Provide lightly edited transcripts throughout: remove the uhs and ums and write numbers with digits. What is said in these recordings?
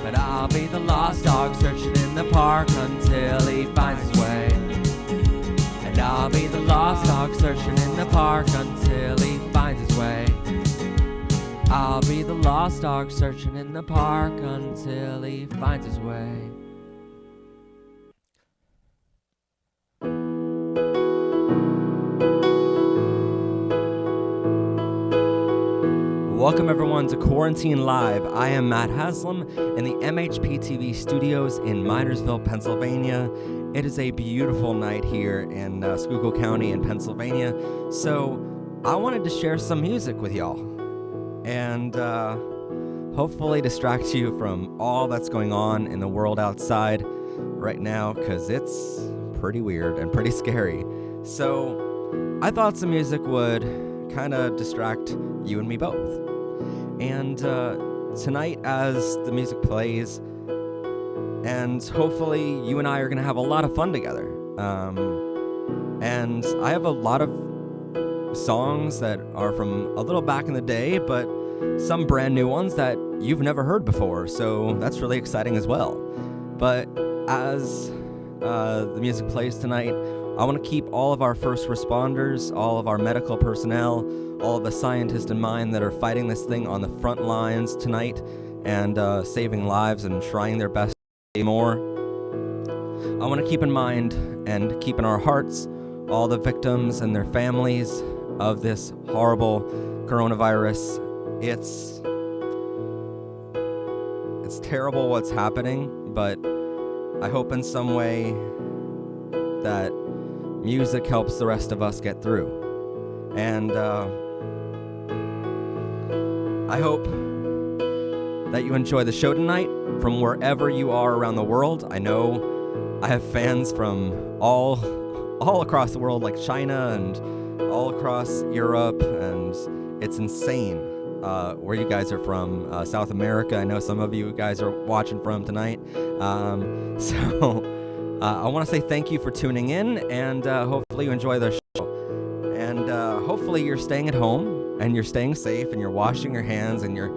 But I'll be the lost dog searching in the park until he finds his way. And I'll be the lost dog searching in the park until he finds his way. I'll be the lost dog searching in the park until he finds his way. Welcome everyone to Quarantine Live. I am Matt Haslam in the MHP TV studios in Minersville, Pennsylvania. It is a beautiful night here in Schuylkill County in Pennsylvania. So I wanted to share some music with y'all and hopefully distract you from all that's going on in the world outside right now, because it's pretty weird and pretty scary. So I thought some music would kind of distract you and me both. And tonight, as the music plays, and hopefully you and I are going to have a lot of fun together. And I have a lot of songs that are from a little back in the day, but some brand new ones that you've never heard before, so that's really exciting as well. But as the music plays tonight, I want to keep all of our first responders, all of our medical personnel, all of the scientists in mind that are fighting this thing on the front lines tonight and saving lives and trying their best to do more. I want to keep in mind and keep in our hearts all the victims and their families of this horrible coronavirus. It's terrible what's happening, but I hope in some way that music helps the rest of us get through. And I hope that you enjoy the show tonight from wherever you are around the world. I know I have fans from all across the world, like China and all across Europe, and it's insane where you guys are from. South America, I know some of you guys are watching from tonight. So I want to say thank you for tuning in, and hopefully you enjoy the show. And hopefully you're staying at home, and you're staying safe, and you're washing your hands, and you're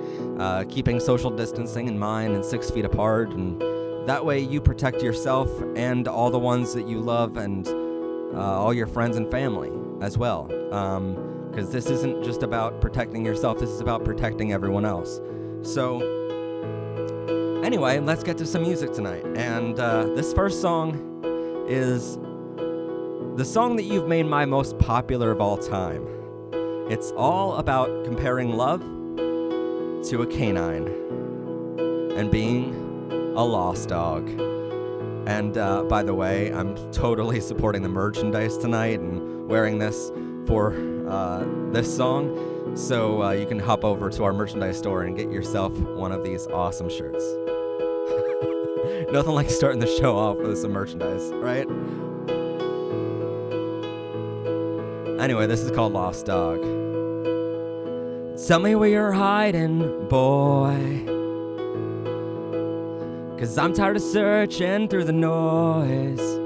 keeping social distancing in mind and 6 feet apart. And that way you protect yourself and all the ones that you love, and all your friends and family as well. Because this isn't just about protecting yourself, this is about protecting everyone else. So anyway, let's get to some music tonight. And this first song is the song that you've made my most popular of all time. It's all about comparing love to a canine and being a lost dog. And by the way, I'm totally supporting the merchandise tonight and wearing this for this song. So you can hop over to our merchandise store and get yourself one of these awesome shirts. Nothing like starting the show off with some merchandise, right? Anyway, this is called Lost Dog. Tell me where you're hiding, boy, 'cause I'm tired of searching through the noise.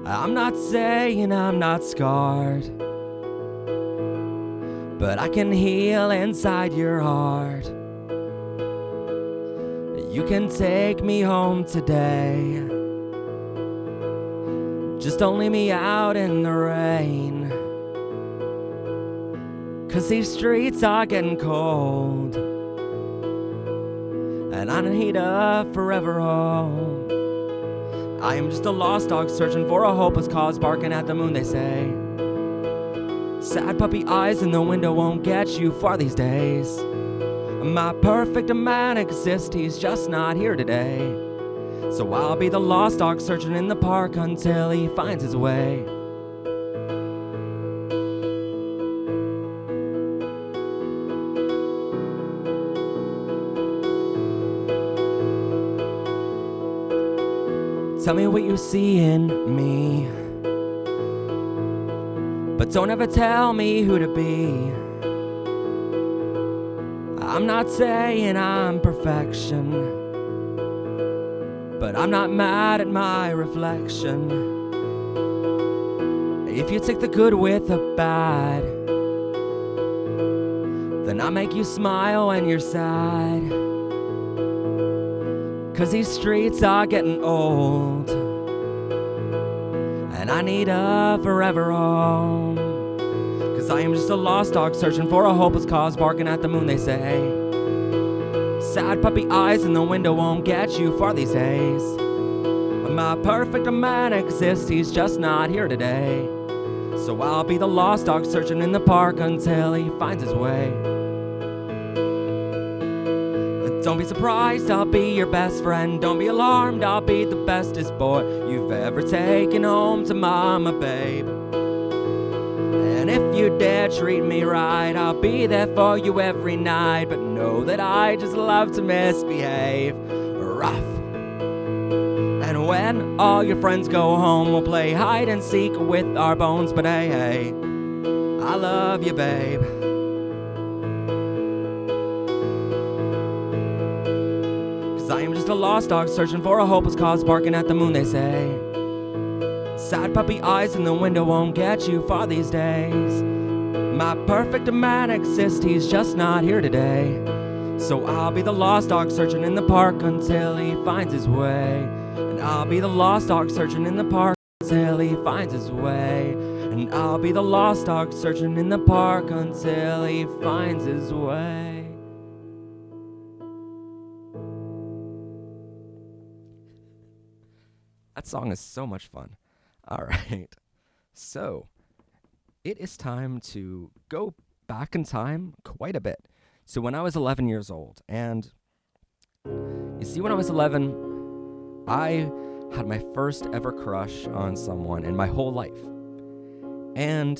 I'm not saying I'm not scarred, but I can heal inside your heart. You can take me home today, just don't leave me out in the rain, 'cause these streets are getting cold, and I need a forever home. I am just a lost dog searching for a hopeless cause, barking at the moon, they say. Sad puppy eyes in the window won't get you far these days. My perfect man exists, he's just not here today. So I'll be the lost dog searching in the park until he finds his way. Tell me what you see in me, but don't ever tell me who to be. I'm not saying I'm perfection, but I'm not mad at my reflection. If you take the good with the bad, then I make you smile when you're sad. 'cause these streets are getting old, and I need a forever home. 'Cause I am just a lost dog searching for a hopeless cause, barking at the moon, they say. Sad puppy eyes in the window won't get you far these days. My perfect man exists, he's just not here today. So I'll be the lost dog searching in the park until he finds his way. Don't be surprised, I'll be your best friend. Don't be alarmed, I'll be the bestest boy you've ever taken home to mama, babe. And if you dare treat me right, I'll be there for you every night. But know that I just love to misbehave. Rough. And when all your friends go home, we'll play hide and seek with our bones. But hey, hey, I love you, babe. 'Cause I am just a lost dog searching for a hopeless cause, barking at the moon, they say. Sad puppy eyes in the window won't get you far these days. My perfect man exists, he's just not here today. So I'll be the lost dog searching in the park until he finds his way. And I'll be the lost dog searching in the park until he finds his way. And I'll be the lost dog searching in the park until he finds his way. That song is so much fun. All right, so it is time to go back in time quite a bit. So when I was 11 years old, and you see, when I was 11, I had my first ever crush on someone in my whole life. And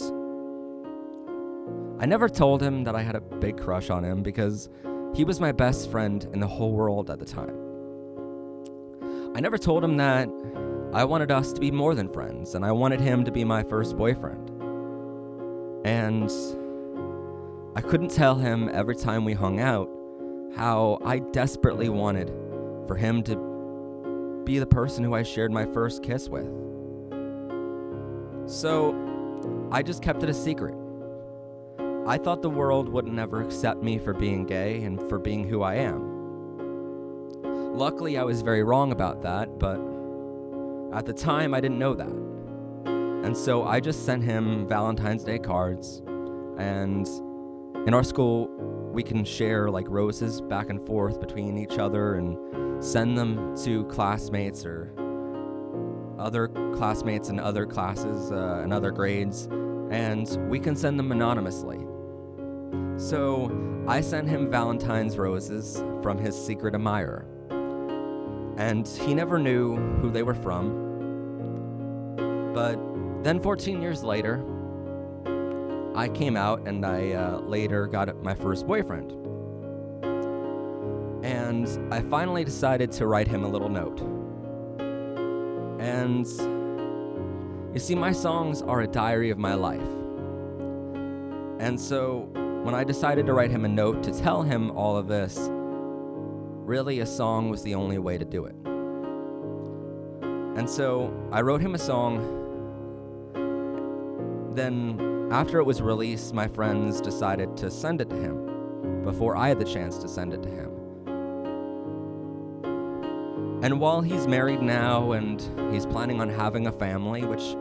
I never told him that I had a big crush on him because he was my best friend in the whole world at the time. I never told him that I wanted us to be more than friends, and I wanted him to be my first boyfriend. And I couldn't tell him every time we hung out how I desperately wanted for him to be the person who I shared my first kiss with. So I just kept it a secret. I thought the world wouldn't ever accept me for being gay and for being who I am. Luckily, I was very wrong about that, but at the time, I didn't know that. And so I just sent him Valentine's Day cards. And in our school, we can share like roses back and forth between each other and send them to classmates or other classmates in other classes and other grades. And we can send them anonymously. So I sent him Valentine's roses from his secret admirer. And he never knew who they were from. But then 14 years later, I came out and I later got my first boyfriend. And I finally decided to write him a little note. And you see, my songs are a diary of my life. And so when I decided to write him a note to tell him all of this, really, a song was the only way to do it. And so I wrote him a song. Then, after it was released, my friends decided to send it to him before I had the chance to send it to him. And while he's married now and he's planning on having a family, which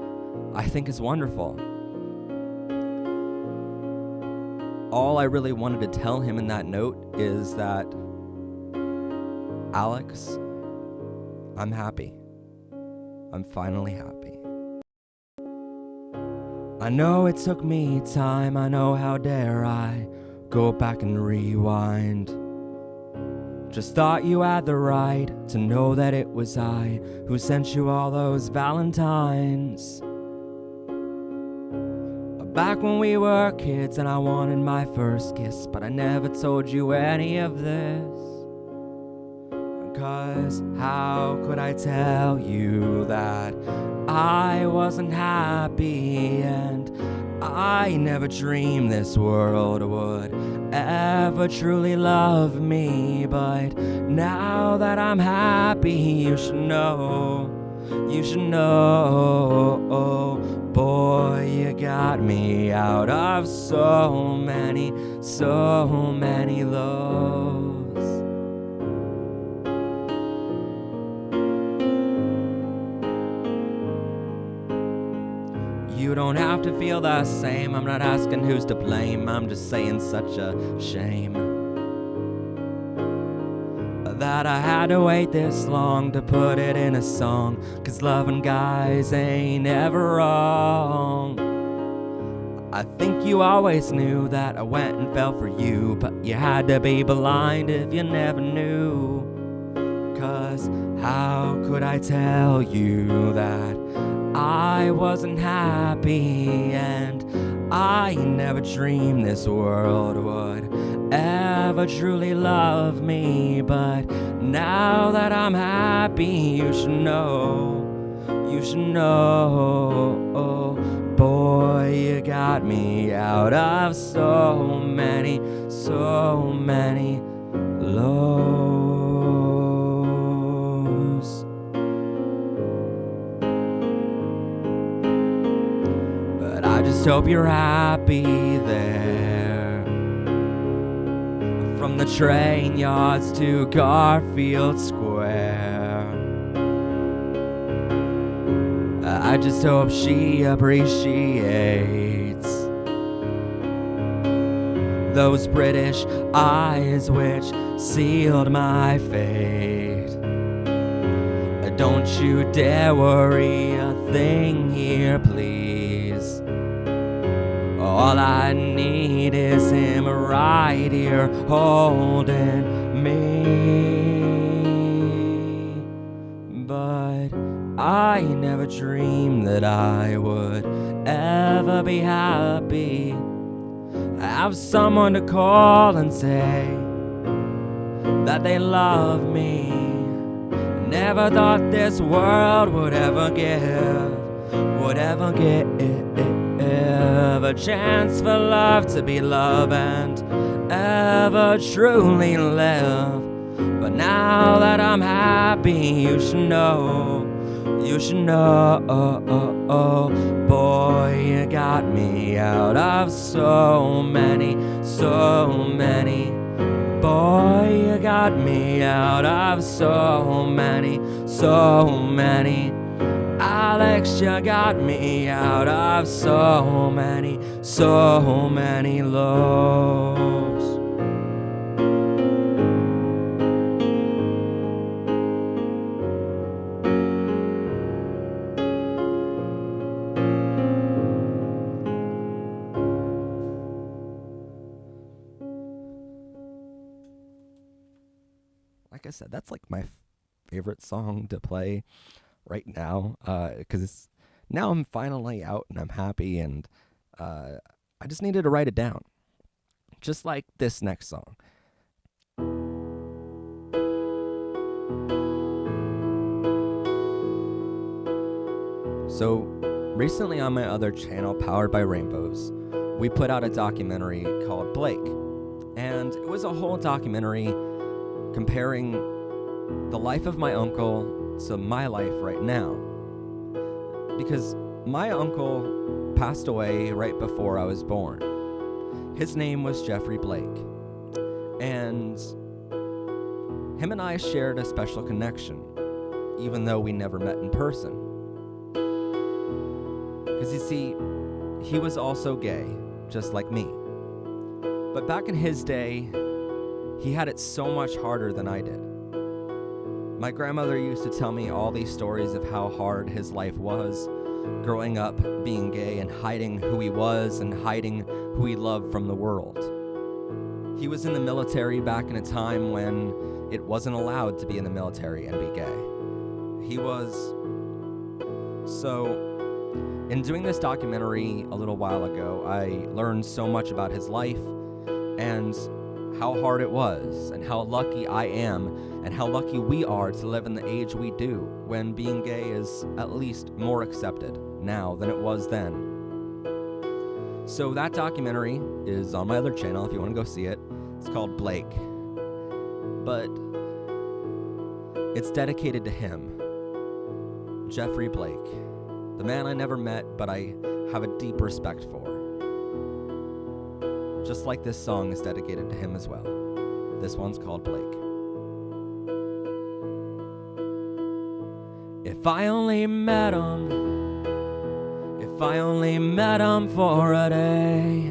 I think is wonderful, all I really wanted to tell him in that note is that, Alex, I'm happy. I'm finally happy. I know it took me time, I know, how dare I go back and rewind. Just thought you had the right to know that it was I who sent you all those Valentines. Back when we were kids and I wanted my first kiss, but I never told you any of this. 'Cause how could I tell you that I wasn't happy, and I never dreamed this world would ever truly love me. But now that I'm happy, you should know, boy, you got me out of so many lows. You don't have to feel the same. I'm not asking who's to blame. I'm just saying such a shame that I had to wait this long to put it in a song. 'Cause loving guys ain't ever wrong. I think you always knew that I went and fell for you, but you had to be blind if you never knew. 'Cause how could I tell you that I wasn't happy, and I never dreamed this world would ever truly love me. But now that I'm happy, you should know, boy, you got me out of so many lows. But I just hope you're happy there. From the train yards to Garfield Square, I just hope she appreciates those British eyes which sealed my fate. Don't you dare worry a thing here, please. All I need is him right here holding me. But I never dreamed that I would ever be happy. Have someone to call and say that they love me. Never thought this world would ever give a chance for love to be love and ever truly live. But now that I'm happy, you should know, boy, you got me out of so many. Boy, you got me out of so many. Alex, you got me out of so many lows. Like I said, that's like my favorite song to play right now, because now I'm finally out and I'm happy, and I just needed to write it down, just like this next song. So recently on my other channel, Powered by Rainbows, we put out a documentary called Blake, and it was a whole documentary comparing the life of my uncle to my life right now. Because my uncle passed away right before I was born. His name was Jeffrey Blake. And him and I shared a special connection, even though we never met in person. Because you see, he was also gay, just like me. But back in his day, he had it so much harder than I did. My grandmother used to tell me all these stories of how hard his life was, growing up being gay and hiding who he was and hiding who he loved from the world. He was in the military back in a time when it wasn't allowed to be in the military and be gay. So, in doing this documentary a little while ago, I learned so much about his life and how hard it was, and how lucky I am, and how lucky we are to live in the age we do, when being gay is at least more accepted now than it was then. So that documentary is on my other channel if you want to go see it. It's called Blake. But it's dedicated to him, Jeffrey Blake, the man I never met, but I have a deep respect for. Just like this song is dedicated to him as well. This one's called Blake. If I only met him, if If I only met him for a day,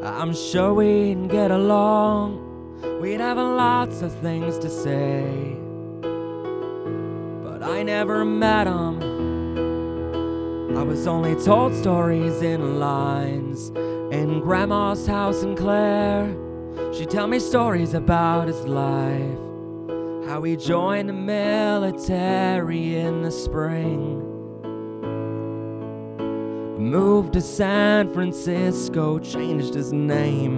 I'm sure we'd get along. We'd have lots of things to say. But I never met him. I was only told stories in lines in Grandma's house in Clare. She'd tell me stories about his life, how he joined the military in the spring, moved to San Francisco, changed his name.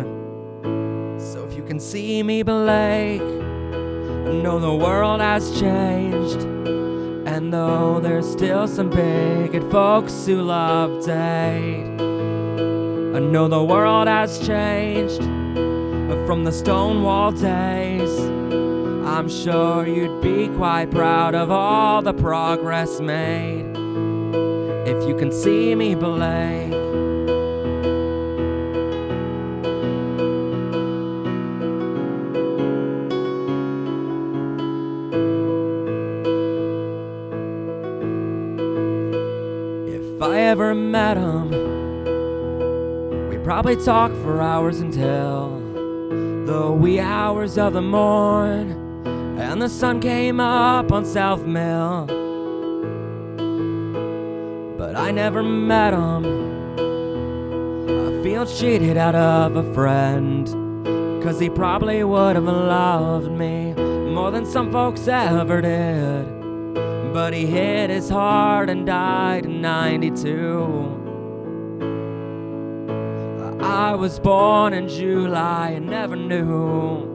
So if you can see me, Blake, know the world has changed. And though there's still some bigot folks who love to hate, I know the world has changed from the Stonewall days. I'm sure you'd be quite proud of all the progress made. If you can see me, Blake. If I ever met him, we'd probably talk for hours until the wee hours of the morn, and the sun came up on South Mill. But I never met him. I feel cheated out of a friend, 'cause he probably would have loved me more than some folks ever did. But he hit his heart and died in 92. I was born in July and never knew.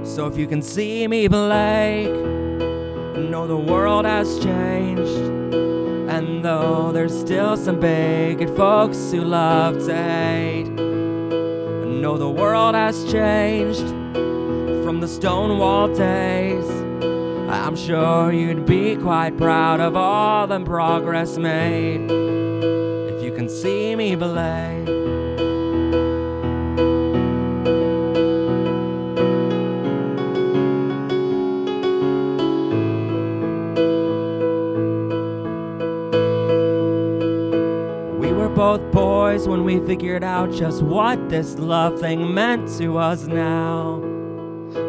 So if you can see me, Blake, know the world has changed. And though there's still some bigot folks who love to hate, I know the world has changed from the Stonewall days. I'm sure you'd be quite proud of all the progress made. If you can see me, Blake. Both boys when we figured out just what this love thing meant to us now.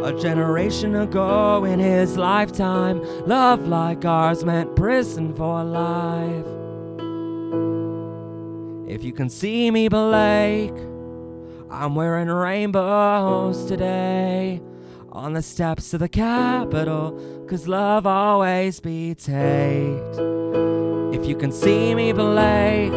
A generation ago in his lifetime, love like ours meant prison for life. If you can see me, Blake, I'm wearing rainbows today on the steps of the Capitol, 'cause love always beats hate. If you can see me, Blake,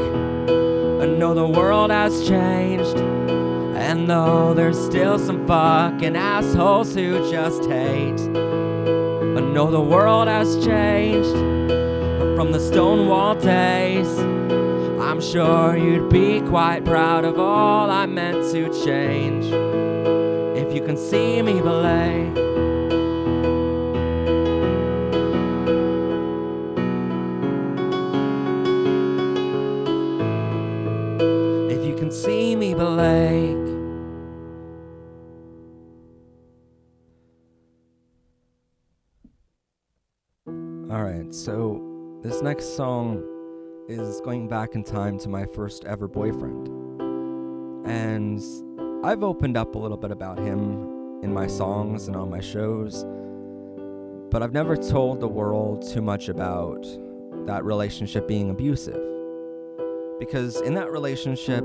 I know the world has changed. And though there's still some fucking assholes who just hate, I know the world has changed from the Stonewall days. I'm sure you'd be quite proud of all I meant to change. If you can see me, Blake. See me, Blake. Alright, so this next song is going back in time to my first ever boyfriend. And I've opened up a little bit about him in my songs and on my shows, but I've never told the world too much about that relationship being abusive. Because in that relationship,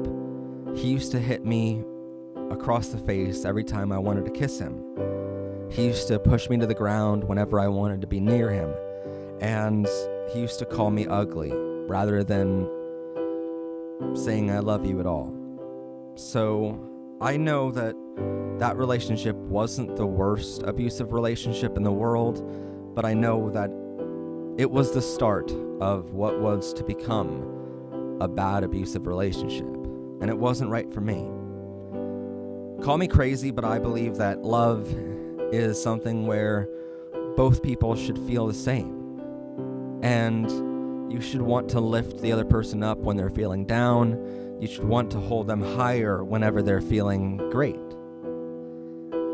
he used to hit me across the face every time I wanted to kiss him. He used to push me to the ground whenever I wanted to be near him. And he used to call me ugly rather than saying I love you at all. So I know that that relationship wasn't the worst abusive relationship in the world, but I know that it was the start of what was to become a bad abusive relationship. And it wasn't right for me. Call me crazy, but I believe that love is something where both people should feel the same. And you should want to lift the other person up when they're feeling down. You should want to hold them higher whenever they're feeling great.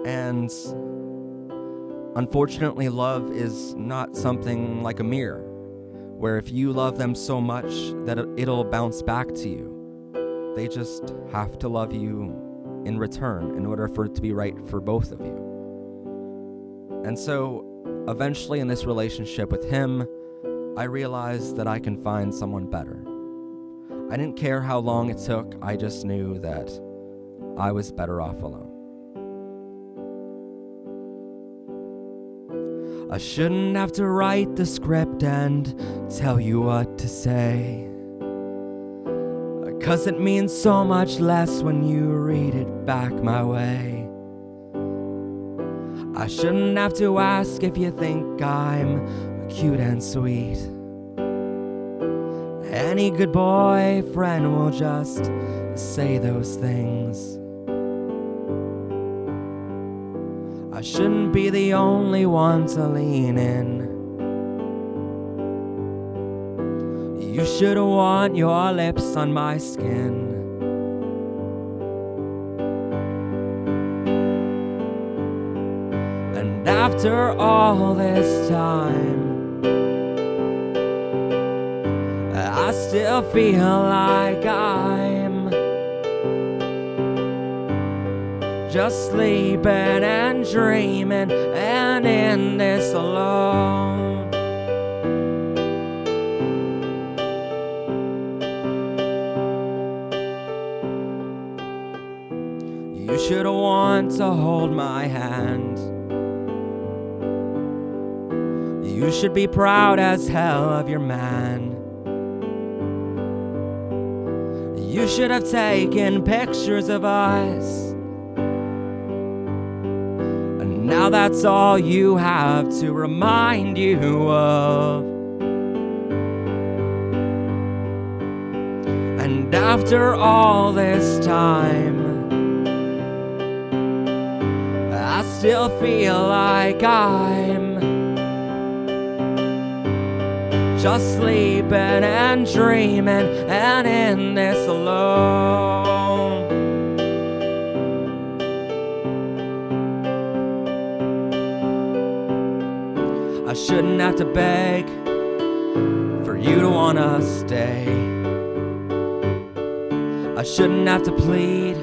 And unfortunately, love is not something like a mirror where if you love them so much that it'll bounce back to you. They just have to love you in return in order for it to be right for both of you. And so eventually in this relationship with him, I realized that I can find someone better. I didn't care how long it took. I just knew that I was better off alone. I shouldn't have to write the script and tell you what to say, 'cause it means so much less when you read it back my way. I shouldn't have to ask if you think I'm cute and sweet. Any good boyfriend will just say those things. I shouldn't be the only one to lean in. You should want your lips on my skin. And after all this time, I still feel like I'm just sleeping and dreaming and in this alone. You should want to hold my hand. You should be proud as hell of your man. You should have taken pictures of us, and now that's all you have to remind you of. And after all this time, I still feel like I'm just sleeping and dreaming and in this alone. I shouldn't have to beg for you to wanna stay. I shouldn't have to plead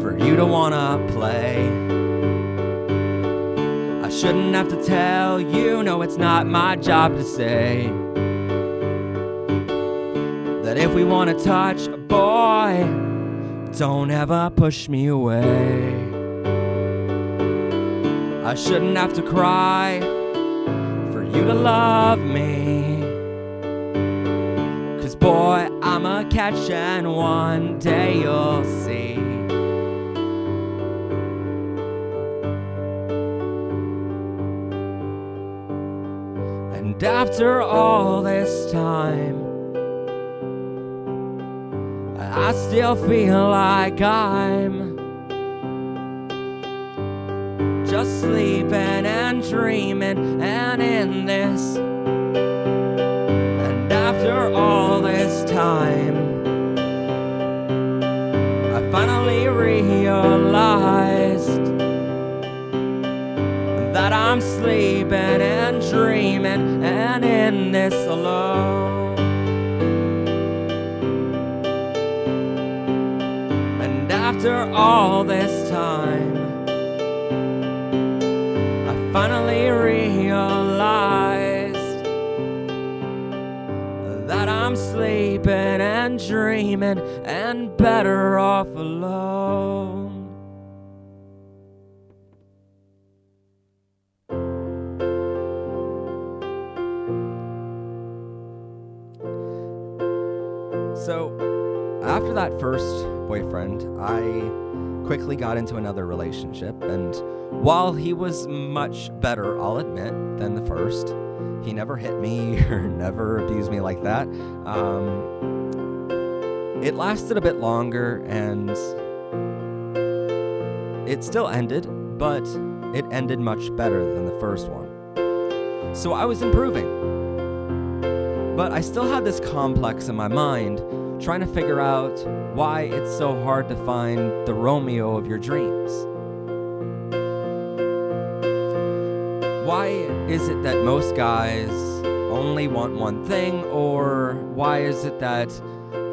for you to wanna play. I shouldn't have to tell you, no, it's not my job to say that if we want to touch, boy, don't ever push me away. I shouldn't have to cry for you to love me, 'cause boy, I'm a catch and one day you'll see. And after all this time, I still feel like I'm just sleeping and dreaming and in this. And after all this time, I finally realized that I'm sleeping and dreaming and in this alone. And after all this time, I finally realized that I'm sleeping and dreaming and better off alone. So, after that first boyfriend, I quickly got into another relationship, and while he was much better, I'll admit, than the first, he never hit me or never abused me like that. It lasted a bit longer, and it still ended, but it ended much better than the first one. So I was improving. But I still had this complex in my mind, trying to figure out why it's so hard to find the Romeo of your dreams. Why is it that most guys only want one thing? Or why is it that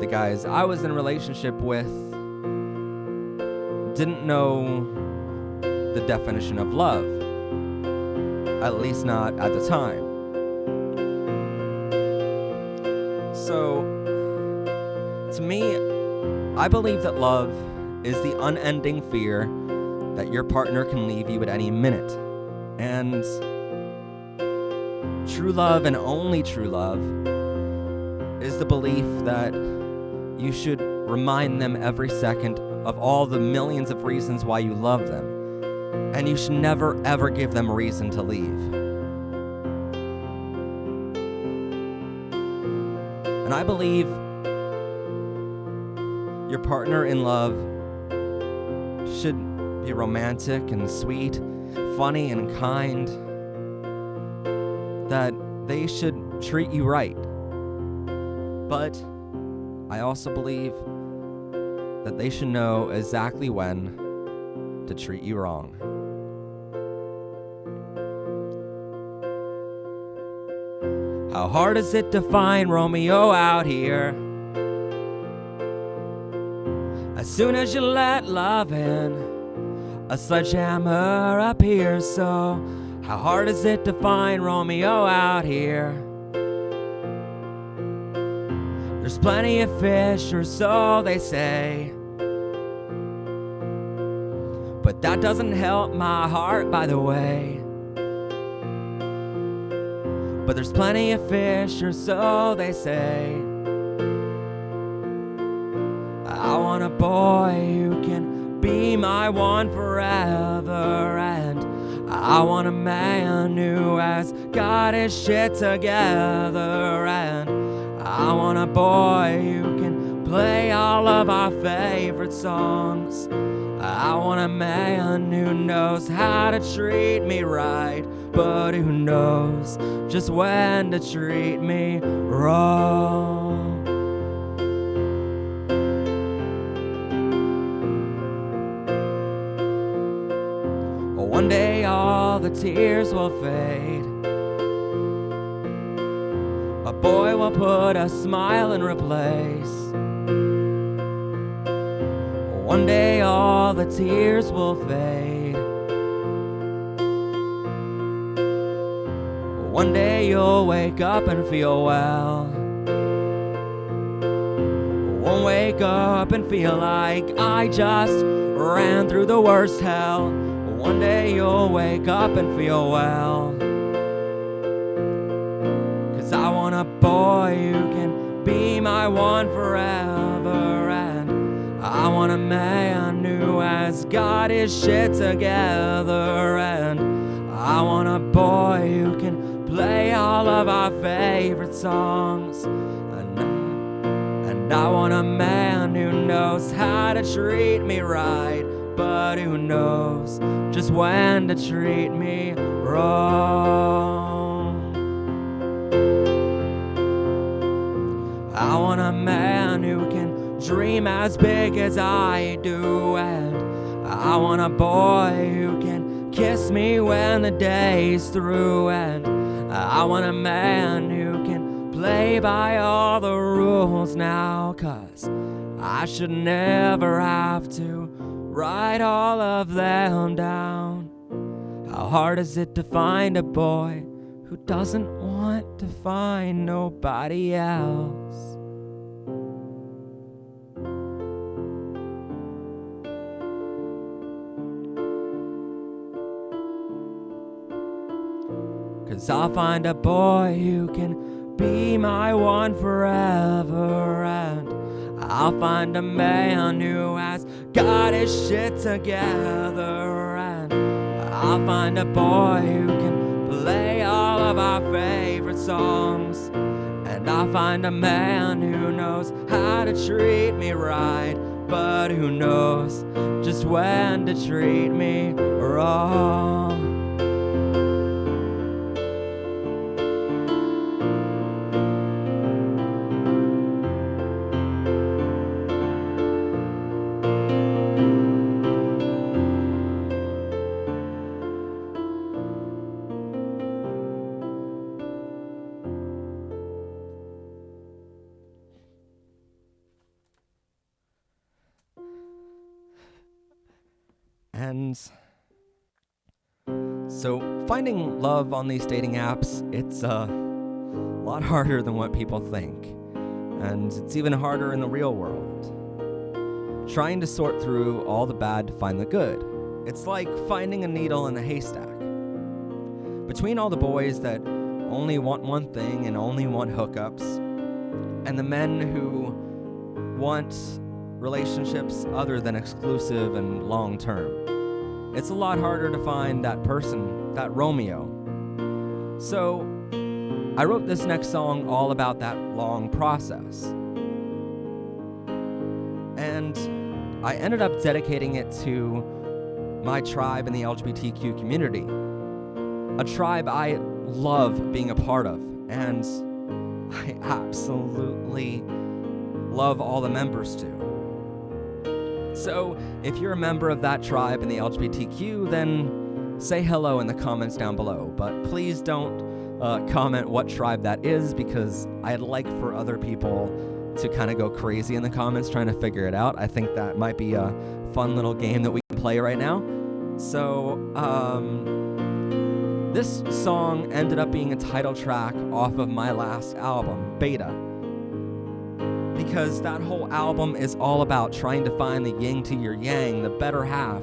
the guys I was in a relationship with didn't know the definition of love? At least not at the time. So, to me, I believe that love is the unending fear that your partner can leave you at any minute. And true love, and only true love, is the belief that you should remind them every second of all the millions of reasons why you love them. And you should never, ever give them a reason to leave. And I believe your partner in love should be romantic and sweet, funny and kind, that they should treat you right. But I also believe that they should know exactly when to treat you wrong. How hard is it to find Romeo out here? As soon as you let love in, a sledgehammer appears. So how hard is it to find Romeo out here? There's plenty of fish, or so they say, but that doesn't help my heart, by the way. But there's plenty of fish, or so they say. I want a boy who can be my one forever, and I want a man who has got his shit together, and I want a boy who can play all of our favorite songs. I want a man who knows how to treat me right, but who knows just when to treat me wrong. One day all the tears will fade. A boy will put a smile in replace. One day all the tears will fade. One day you'll wake up and feel well. Won't wake up and feel like I just ran through the worst hell. One day you'll wake up and feel well. 'Cause I want a boy who can be my one forever, and I want a man who has got his shit together, and I want a boy who can play all of our favorite songs, and I want a man who knows how to treat me right, but who knows just when to treat me wrong. I want a man who can dream as big as I do, and I want a boy who can kiss me when the day's through, and I want a man who can play by all the rules now, 'cause I should never have to write all of them down. How hard is it to find a boy who doesn't want to find nobody else? Cause I'll find a boy who can be my one forever, and I'll find a man who has got his shit together, and I'll find a boy who can play all of our favorite songs, and I'll find a man who knows how to treat me right, but who knows just when to treat me wrong. And so finding love on these dating apps, it's a lot harder than what people think. And it's even harder in the real world. Trying to sort through all the bad to find the good. It's like finding a needle in a haystack. Between all the boys that only want one thing and only want hookups, and the men who want relationships other than exclusive and long-term, it's a lot harder to find that person, that Romeo. So I wrote this next song all about that long process. And I ended up dedicating it to my tribe in the LGBTQ community. A tribe I love being a part of, and I absolutely love all the members too. So if you're a member of that tribe in the LGBTQ, then say hello in the comments down below. But please don't comment what tribe that is, because I'd like for other people to kind of go crazy in the comments trying to figure it out. I think that might be a fun little game that we can play right now. So this song ended up being a title track off of my last album, Beta, because that whole album is all about trying to find the yin to your yang, the better half,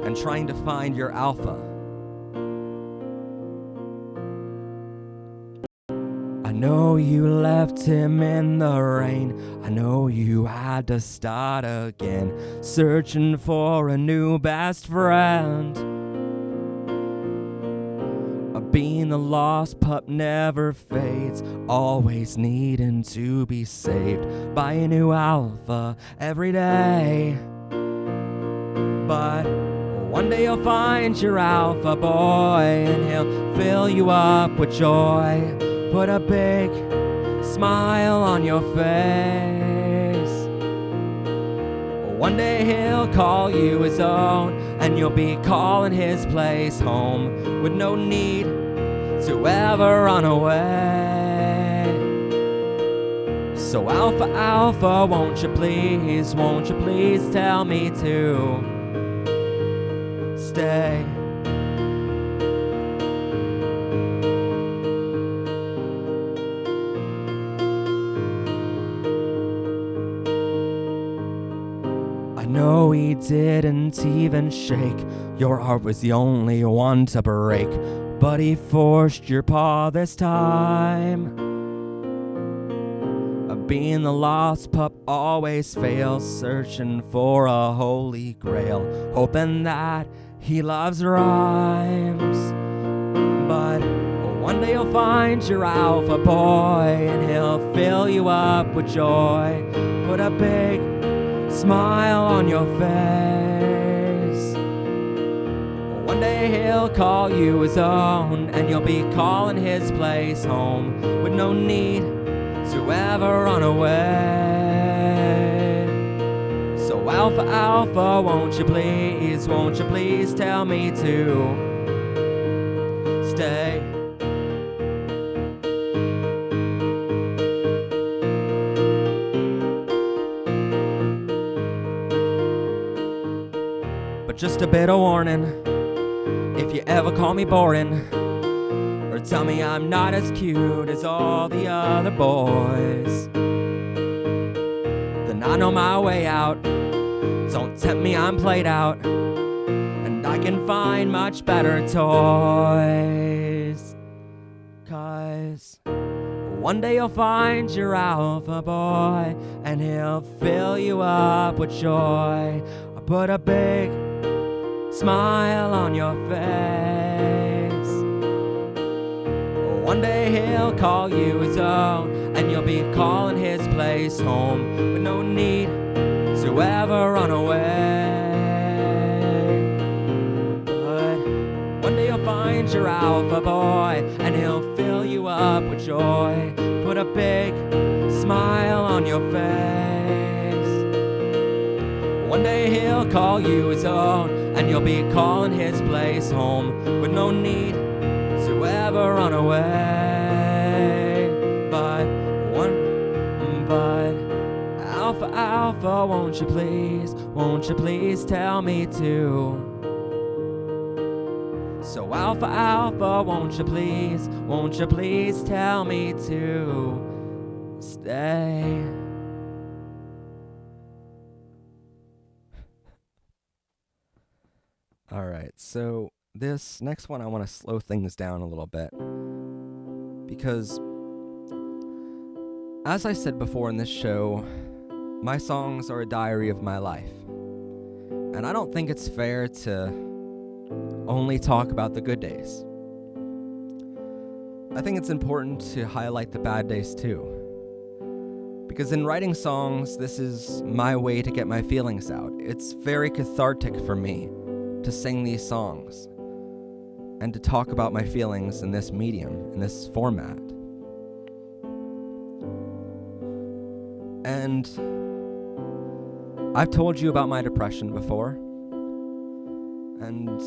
and trying to find your alpha. I know you left him in the rain. I know you had to start again, searching for a new best friend. Being the lost pup never fades, always needing to be saved by a new alpha every day. But one day you'll find your alpha boy, and he'll fill you up with joy, put a big smile on your face. One day he'll call you his own, and you'll be calling his place home with no need to ever run away. So alpha, alpha, won't you please tell me to stay? I know he didn't even shake, your heart was the only one to break, but he forced your paw this time. Being the lost pup always fails, searching for a holy grail, hoping that he loves rhymes. But one day you'll find your alpha boy, and he'll fill you up with joy, put a big smile on your face. One day he'll call you his own, and you'll be calling his place home with no need to ever run away. So alpha, alpha, won't you please tell me to stay? But just a bit of warning, if you ever call me boring, or tell me I'm not as cute as all the other boys, then I know my way out. Don't tempt me, I'm played out, and I can find much better toys. 'Cause one day you'll find your alpha boy, and he'll fill you up with joy, I'll put a big smile on your face. One day he'll call you his own, and you'll be calling his place home with no need to ever run away. But one day you'll find your alpha boy, and he'll fill you up with joy, put a big smile on your face. One day he'll call you his own, and you'll be calling his place home with no need to ever run away. But alpha, alpha, won't you please tell me to So Alpha, Alpha, won't you please tell me to stay? All right, so this next one I want to slow things down a little bit because, as I said before in this show, my songs are a diary of my life. And I don't think it's fair to only talk about the good days. I think it's important to highlight the bad days too. Because in writing songs, this is my way to get my feelings out. It's very cathartic for me to sing these songs and to talk about my feelings in this medium, in this format. And I've told you about my depression before, and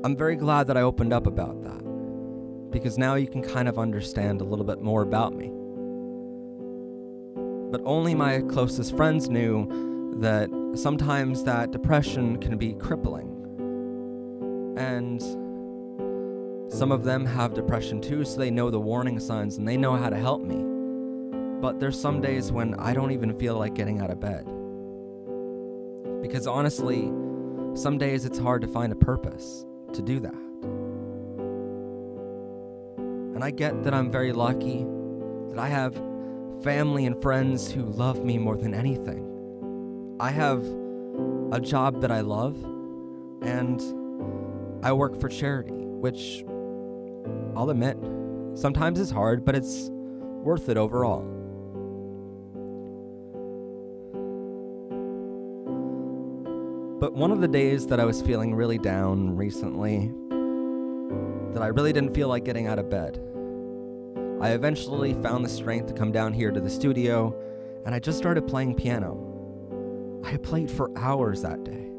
I'm very glad that I opened up about that, because now you can kind of understand a little bit more about me. But only my closest friends knew that sometimes that depression can be crippling. And some of them have depression too, so they know the warning signs and they know how to help me. But there's some days when I don't even feel like getting out of bed. Because honestly, some days it's hard to find a purpose to do that. And I get that I'm very lucky that I have family and friends who love me more than anything. I have a job that I love, and I work for charity, which I'll admit, sometimes it's hard, but it's worth it overall. But one of the days that I was feeling really down recently, that I really didn't feel like getting out of bed, I eventually found the strength to come down here to the studio, and I just started playing piano. I played for hours that day.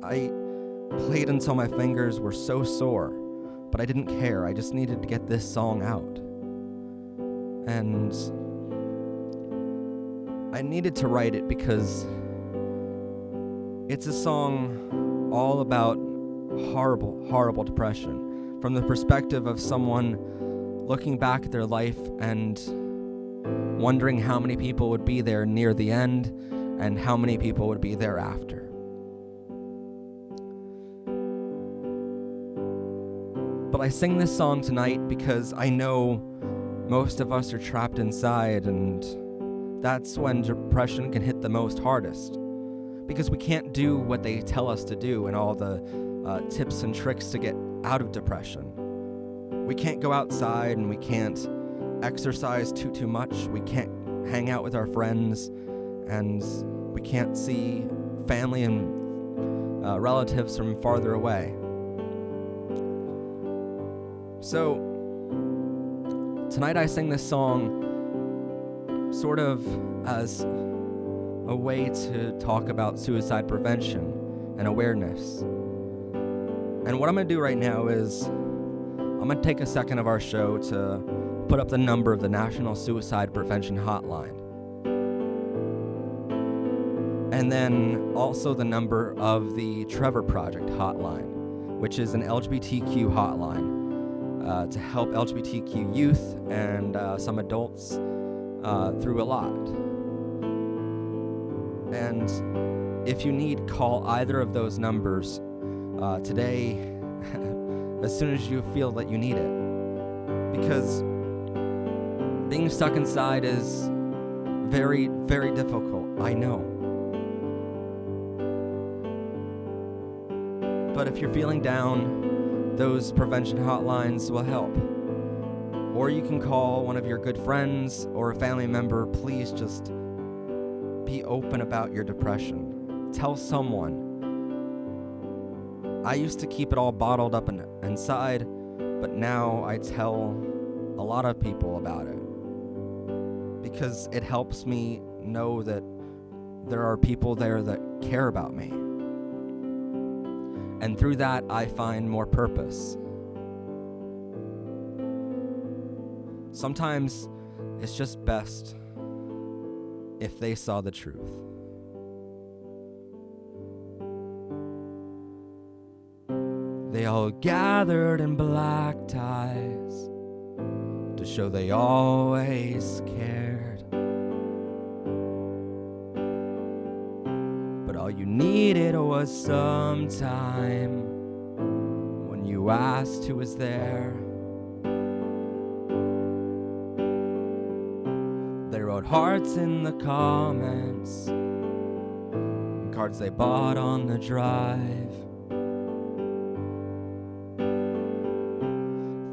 I played until my fingers were so sore, but I didn't care. I just needed to get this song out. And I needed to write it because it's a song all about horrible, horrible depression from the perspective of someone looking back at their life and wondering how many people would be there near the end and how many people would be there after. But I sing this song tonight because I know most of us are trapped inside, and that's when depression can hit the most hardest. Because we can't do what they tell us to do and all the tips and tricks to get out of depression. We can't go outside and we can't exercise too much. We can't hang out with our friends, and we can't see family and relatives from farther away. So tonight I sing this song sort of as a way to talk about suicide prevention and awareness. And what I'm going to do right now is I'm going to take a second of our show to put up the number of the National Suicide Prevention Hotline. And then also the number of the Trevor Project hotline, which is an LGBTQ hotline to help LGBTQ youth and some adults through a lot. And if you need, call either of those numbers today as soon as you feel that you need it. Because being stuck inside is very, very difficult, I know. But if you're feeling down, those prevention hotlines will help. Or you can call one of your good friends or a family member. Please just be open about your depression. Tell someone. I used to keep it all bottled up inside, but now I tell a lot of people about it because it helps me know that there are people there that care about me. And through that, I find more purpose. Sometimes it's just best if they saw the truth. They all gathered in black ties to show they always cared. But all you needed was some time when you asked who was there. They wrote hearts in the comments, cards they bought on the drive,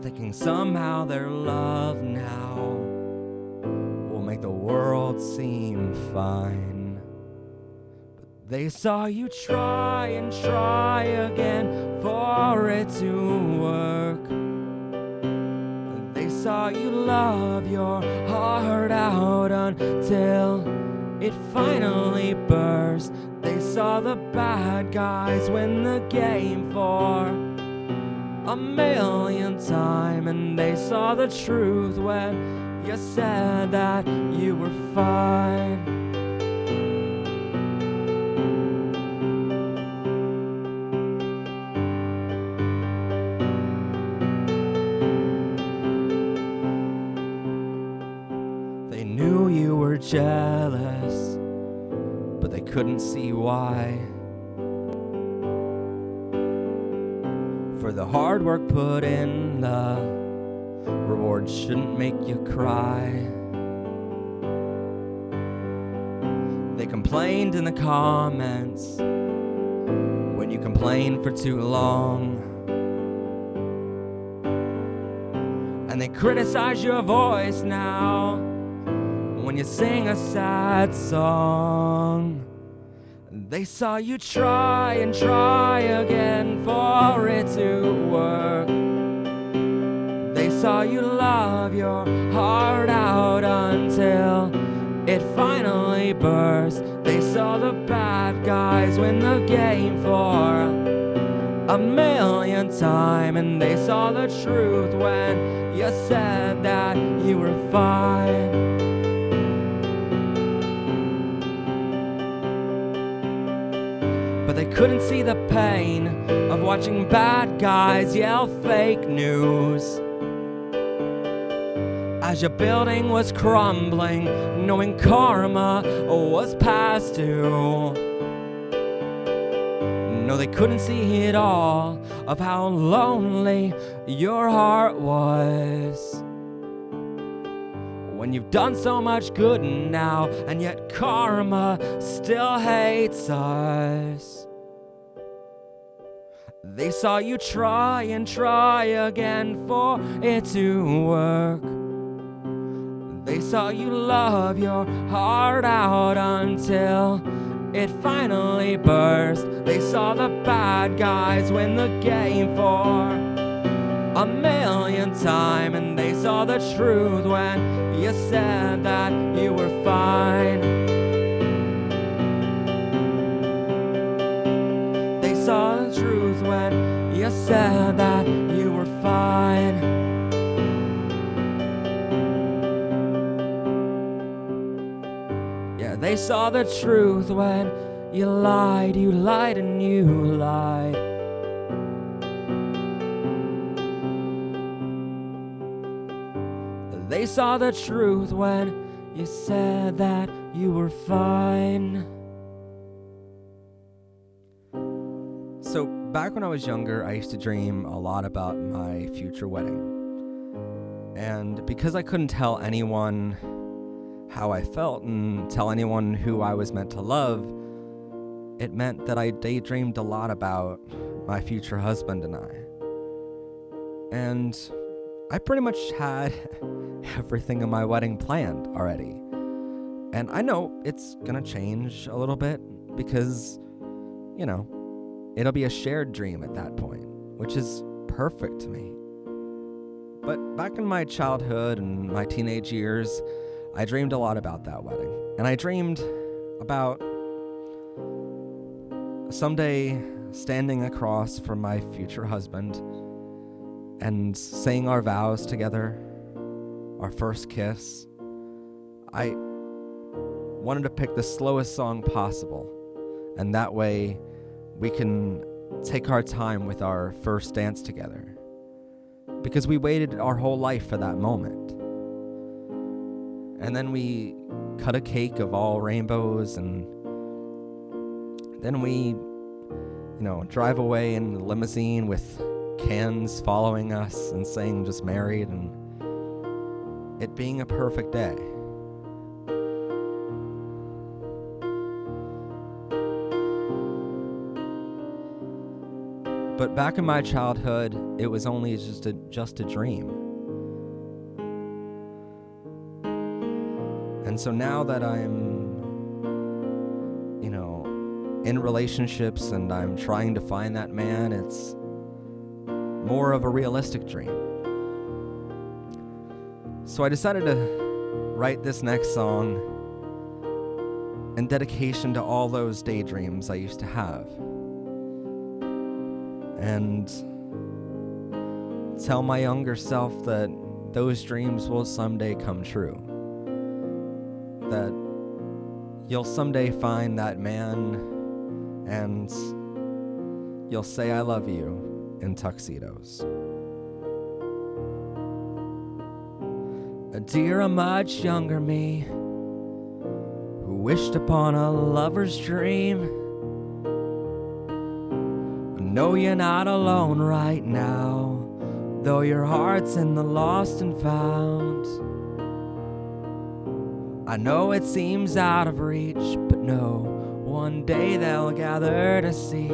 thinking somehow their love now will make the world seem fine. But they saw you try and try again for it to work. They saw you love your heart out until it finally burst. They saw the bad guys win the game for a million times, and they saw the truth when you said that you were fine. They knew you were jealous, but they couldn't see why. For the hard work put in, the reward shouldn't make you cry. They complained in the comments when you complained for too long, and they criticize your voice now when you sing a sad song. They saw you try and try again for it to work. They saw you love your heart out until it finally burst. They saw the bad guys win the game for a million times, and they saw the truth when you said that you were fine. But they couldn't see the pain of watching bad guys yell fake news as your building was crumbling, knowing karma was past due. No, they couldn't see it all of how lonely your heart was when you've done so much good now, and yet karma still hates us. They saw you try and try again for it to work. They saw you love your heart out until it finally burst. They saw the bad guys win the game for a million times, and they saw the truth when you said that you were fine. They saw the truth when you said that you were fine. Yeah, they saw the truth when you lied and you lied. They saw the truth when you said that you were fine. So back when I was younger, I used to dream a lot about my future wedding. And because I couldn't tell anyone how I felt and tell anyone who I was meant to love, it meant that I daydreamed a lot about my future husband and I. And I pretty much had everything in my wedding planned already. And I know it's gonna change a little bit because, you know, it'll be a shared dream at that point, which is perfect to me. But back in my childhood and my teenage years, I dreamed a lot about that wedding. And I dreamed about someday standing across from my future husband and saying our vows together, our first kiss. I wanted to pick the slowest song possible, and that way we can take our time with our first dance together, because we waited our whole life for that moment. And then we cut a cake of all rainbows, and then we, drive away in the limousine with cans following us and saying just married, and it being a perfect day. But back in my childhood, it was only just a dream. And so now that I'm, in relationships and I'm trying to find that man, it's more of a realistic dream. So I decided to write this next song in dedication to all those daydreams I used to have, and tell my younger self that those dreams will someday come true. That you'll someday find that man and you'll say I love you in tuxedos. Dear, a much younger me who wished upon a lover's dream. No, you're not alone right now, though your heart's in the lost and found. I know it seems out of reach, but no, one day they'll gather to see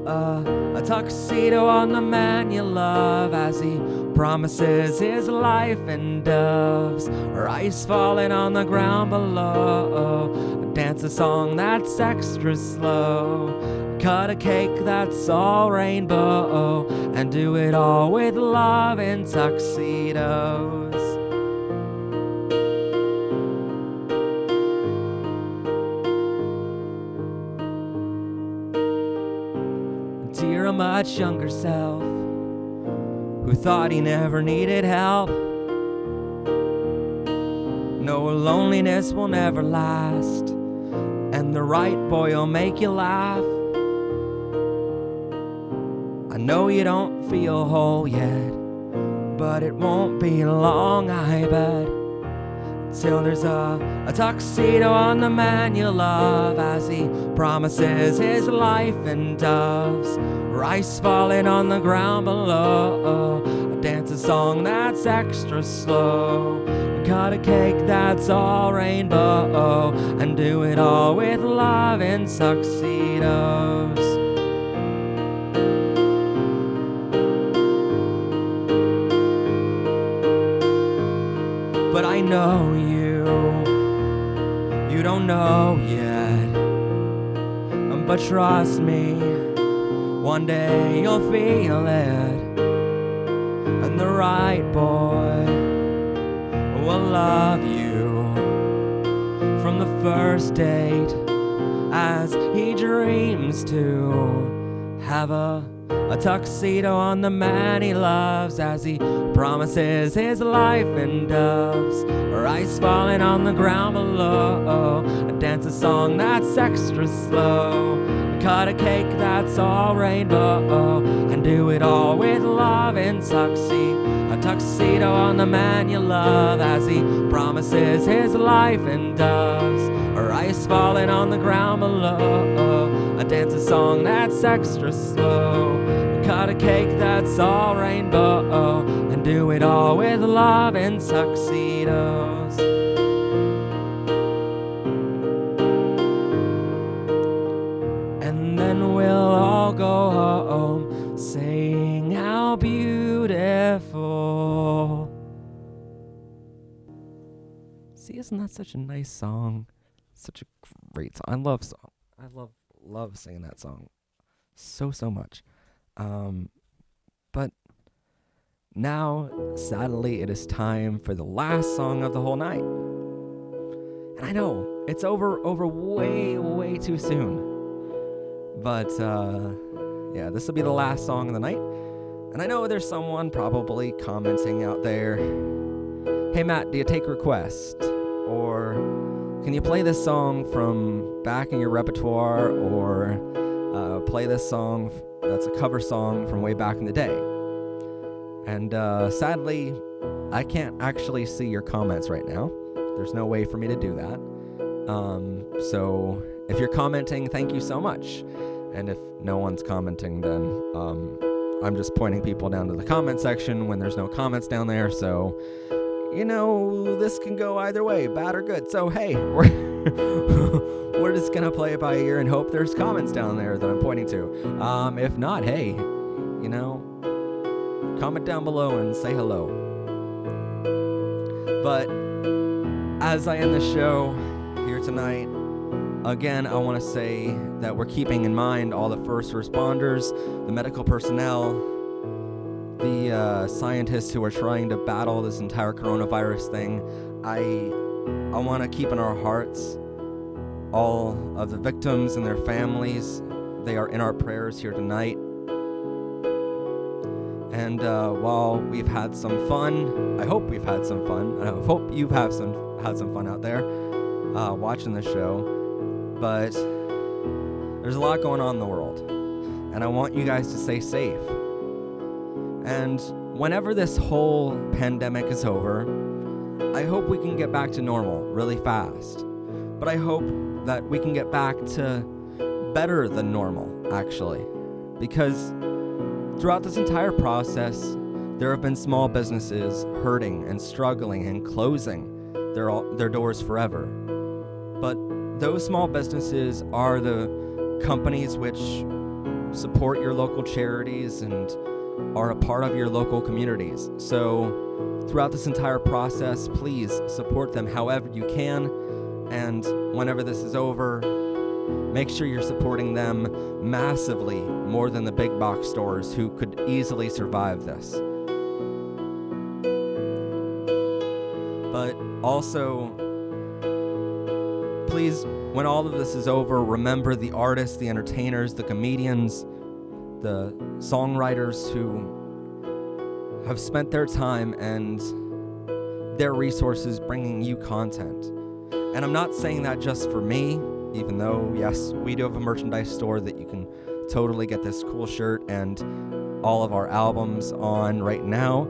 a tuxedo on the man you love, as he promises his life and doves, or ice falling on the ground below. Dance a song that's extra slow, cut a cake that's all rainbow, and do it all with love in tuxedos. Dear, a much younger self who thought he never needed help. No, loneliness will never last, and the right boy will make you laugh. I know you don't feel whole yet, but it won't be long, I bet, till there's a tuxedo on the man you love, as he promises his life and doves, rice falling on the ground below. Dance a song that's extra slow, cut a cake that's all rainbow, and do it all with love in tuxedos. But I know you don't know yet, but trust me, one day you'll feel it, and the right boy will love you from the first date, as he dreams to have a tuxedo on the man he loves, as he promises his life and doves, or ice falling on the ground below. Dance a song that's extra slow, cut a cake that's all rainbow, and do it all with love in tuxedo. A tuxedo on the man you love, as he promises his life and doves, or ice falling on the ground below. Dance a song that's extra slow, cut a cake that's all rainbow, and do it all with love in tuxedos. And then we'll all go home saying how beautiful. See, isn't that such a nice song? Such a great song. I love singing that song so much. But now, sadly, it is time for the last song of the whole night. And I know, it's over way too soon. But, yeah, this will be the last song of the night. And I know there's someone probably commenting out there, hey Matt, do you take requests? Or can you play this song from back in your repertoire? Or play this song that's a cover song from way back in the day. And sadly, I can't actually see your comments right now. There's no way for me to do that. So if you're commenting, thank you so much. And if no one's commenting, then I'm just pointing people down to the comment section when there's no comments down there. So, this can go either way, bad or good. So, hey, we're just going to play it by ear and hope there's comments down there that I'm pointing to. If not, hey, comment down below and say hello. But as I end the show here tonight, again, I want to say that we're keeping in mind all the first responders, the medical personnel, the scientists who are trying to battle this entire coronavirus thing. I want to keep in our hearts all of the victims and their families. They are in our prayers here tonight. And while we've had some fun, I hope we've had some fun. I hope you've had some fun out there watching the show. But there's a lot going on in the world, and I want you guys to stay safe. And whenever this whole pandemic is over, I hope we can get back to normal really fast. But I hope that we can get back to better than normal, actually. Because throughout this entire process, there have been small businesses hurting and struggling and closing their doors forever. But those small businesses are the companies which support your local charities and are a part of your local communities. So throughout this entire process, please support them however you can. And whenever this is over, make sure you're supporting them massively more than the big box stores who could easily survive this. But also, please, when all of this is over, remember the artists, the entertainers, the comedians, the songwriters who have spent their time and their resources bringing you content. And I'm not saying that just for me, even though, yes, we do have a merchandise store that you can totally get this cool shirt and all of our albums on right now.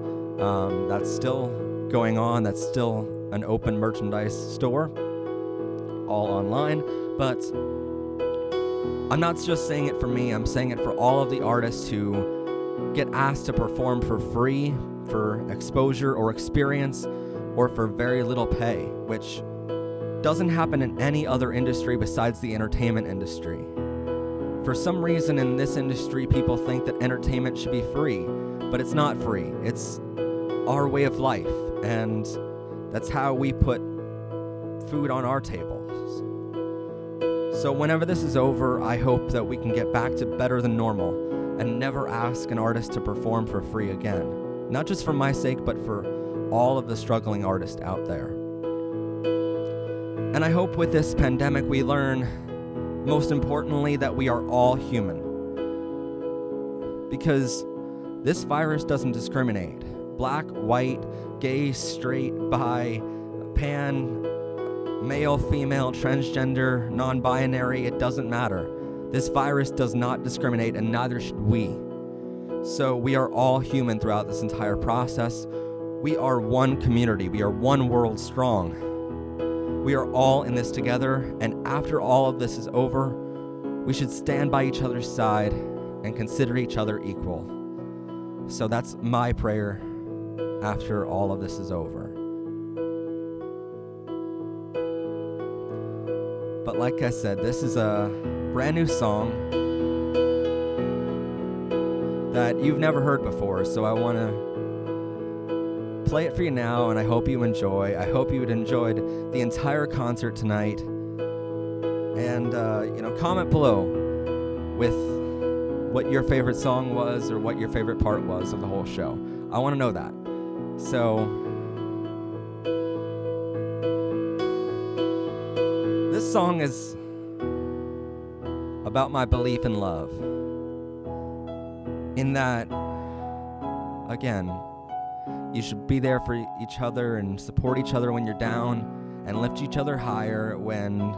That's still going on. That's still an open merchandise store, all online. But I'm not just saying it for me. I'm saying it for all of the artists who get asked to perform for free, for exposure or experience, or for very little pay, which doesn't happen in any other industry besides the entertainment industry. For some reason in this industry, people think that entertainment should be free, but it's not free. It's our way of life, and that's how we put food on our tables. So whenever this is over, I hope that we can get back to better than normal and never ask an artist to perform for free again. Not just for my sake, but for all of the struggling artists out there. And I hope with this pandemic we learn, most importantly, that we are all human. Because this virus doesn't discriminate. Black, white, gay, straight, bi, pan, male, female, transgender, non-binary, it doesn't matter. This virus does not discriminate, and neither should we. So we are all human throughout this entire process. We are one community. We are one world strong. We are all in this together, and after all of this is over, we should stand by each other's side and consider each other equal. So that's my prayer after all of this is over. But like I said, this is a brand new song that you've never heard before, so I want to play it for you now, and I hope you enjoy. I hope you enjoyed the entire concert tonight. And, comment below with what your favorite song was or what your favorite part was of the whole show. I want to know that. So, this song is about my belief in love. In that, again, you should be there for each other and support each other when you're down and lift each other higher when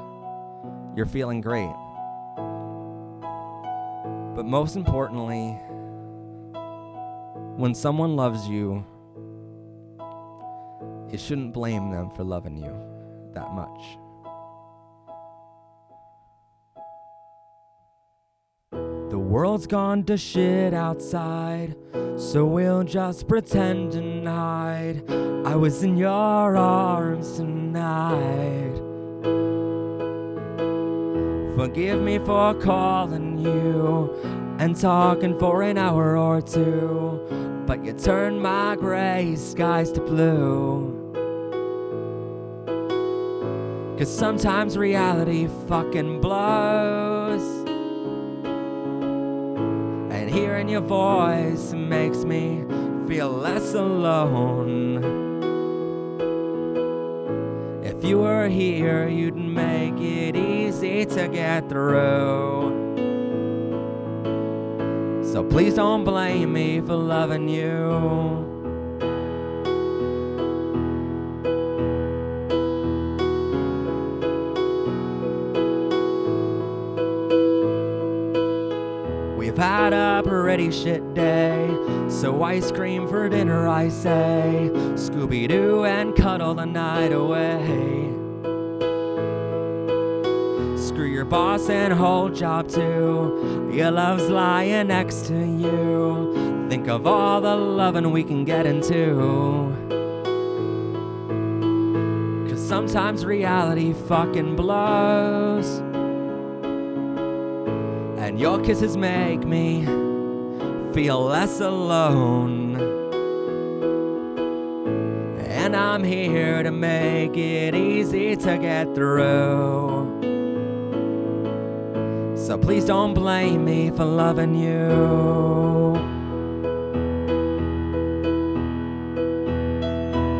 you're feeling great. But most importantly, when someone loves you, you shouldn't blame them for loving you that much. The world's gone to shit outside, so we'll just pretend and hide. I was in your arms tonight. Forgive me for calling you and talking for an hour or two, but you turned my gray skies to blue. 'Cause sometimes reality fucking blows, and hearing your voice makes me feel less alone. If you were here, you'd make it easy to get through. So please don't blame me for loving you. We've had a pretty shit day, so ice cream for dinner I say. Scooby-Doo and cuddle the night away. Screw your boss and whole job too. Your love's lying next to you. Think of all the loving we can get into. 'Cause sometimes reality fucking blows, and your kisses make me feel less alone. And I'm here to make it easy to get through. So please don't blame me for loving you.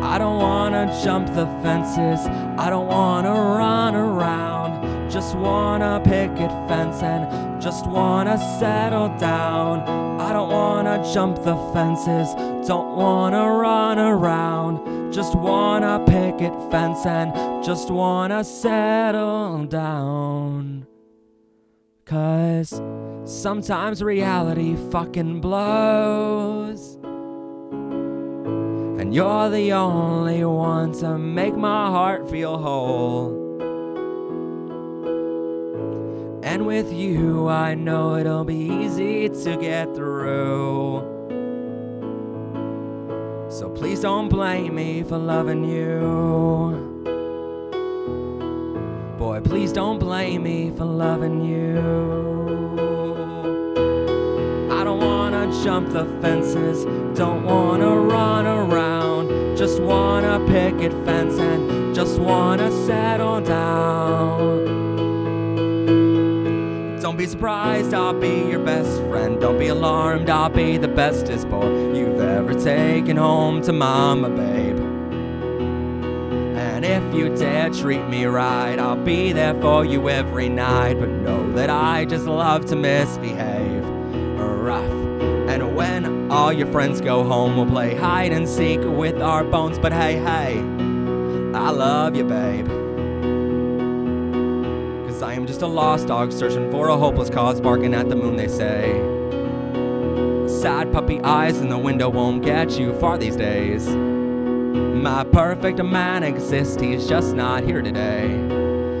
I don't wanna jump the fences, I don't wanna run around. Just wanna picket fence and just wanna settle down. I don't wanna jump the fences, don't wanna run around. Just wanna picket fence and just wanna settle down. 'Cause sometimes reality fucking blows, and you're the only one to make my heart feel whole. And with you, I know it'll be easy to get through. So please don't blame me for loving you. Boy, please don't blame me for loving you. I don't wanna jump the fences, don't wanna run around. Just wanna picket fence and just wanna settle down. Don't be surprised, I'll be your best friend. Don't be alarmed, I'll be the bestest boy you've ever taken home to mama, babe. And if you dare treat me right, I'll be there for you every night. But know that I just love to misbehave, rough. And when all your friends go home, we'll play hide and seek with our bones. But hey, hey, I love you, babe. I am just a lost dog searching for a hopeless cause, barking at the moon, they say. Sad puppy eyes in the window won't get you far these days. My perfect man exists, he's just not here today.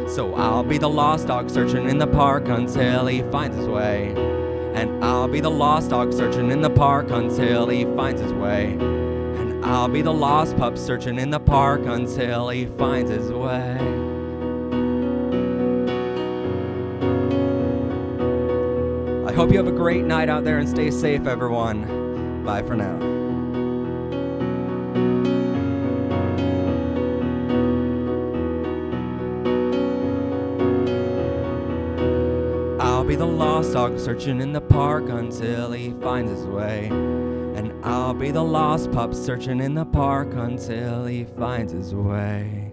So I'll be the lost dog searching in the park until he finds his way. And I'll be the lost dog searching in the park until he finds his way. And I'll be the lost pup searching in the park until he finds his way. I hope you have a great night out there and stay safe, everyone. Bye for now. I'll be the lost dog searching in the park until he finds his way. And I'll be the lost pup searching in the park until he finds his way.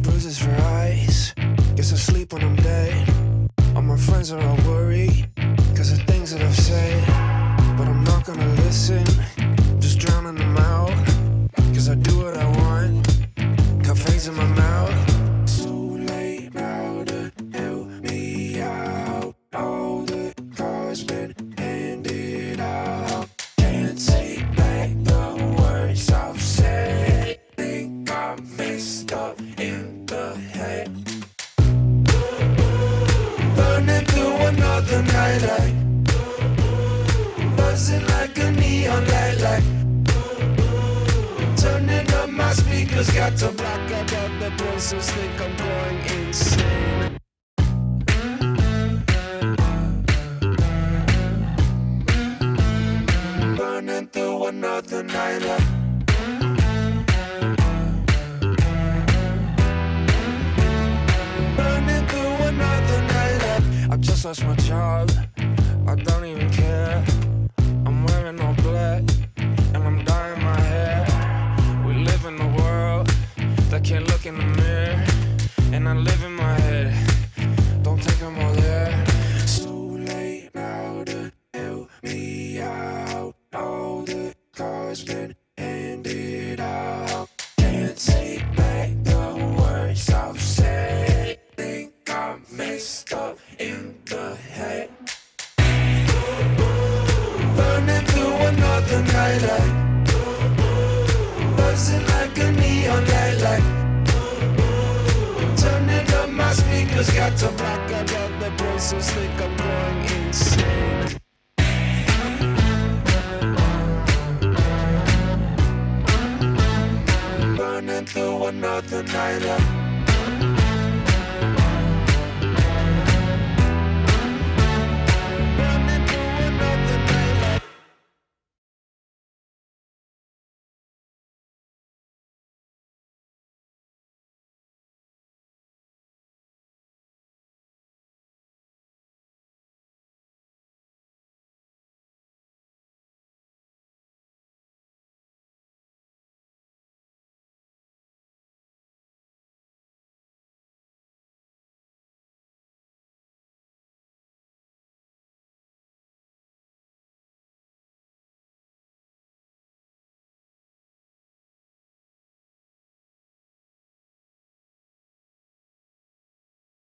Bruises for eyes, guess I sleep when I'm dead. All my friends are all worried, cause of things that I've said. But I'm not gonna listen, just drowning them out. buzzing like a neon light, like turning up my speakers, got to block out all the voices, think I'm going insane. Burning through another night, like burning through another night, like I just lost my job, I don't even care. I'm wearing all black and I'm dyeing my hair. We live in a world that can't look in the mirror, and I live in my head. Don't think I'm all there. It's too late now to help me out. All the cards been handed out. Can't take back the words I've said. Think I'm messed up in the head. Burning through another night, like buzzing like a neon light, like turning up my speakers, got to block out all the voices, think I'm going insane. Burning through another night, like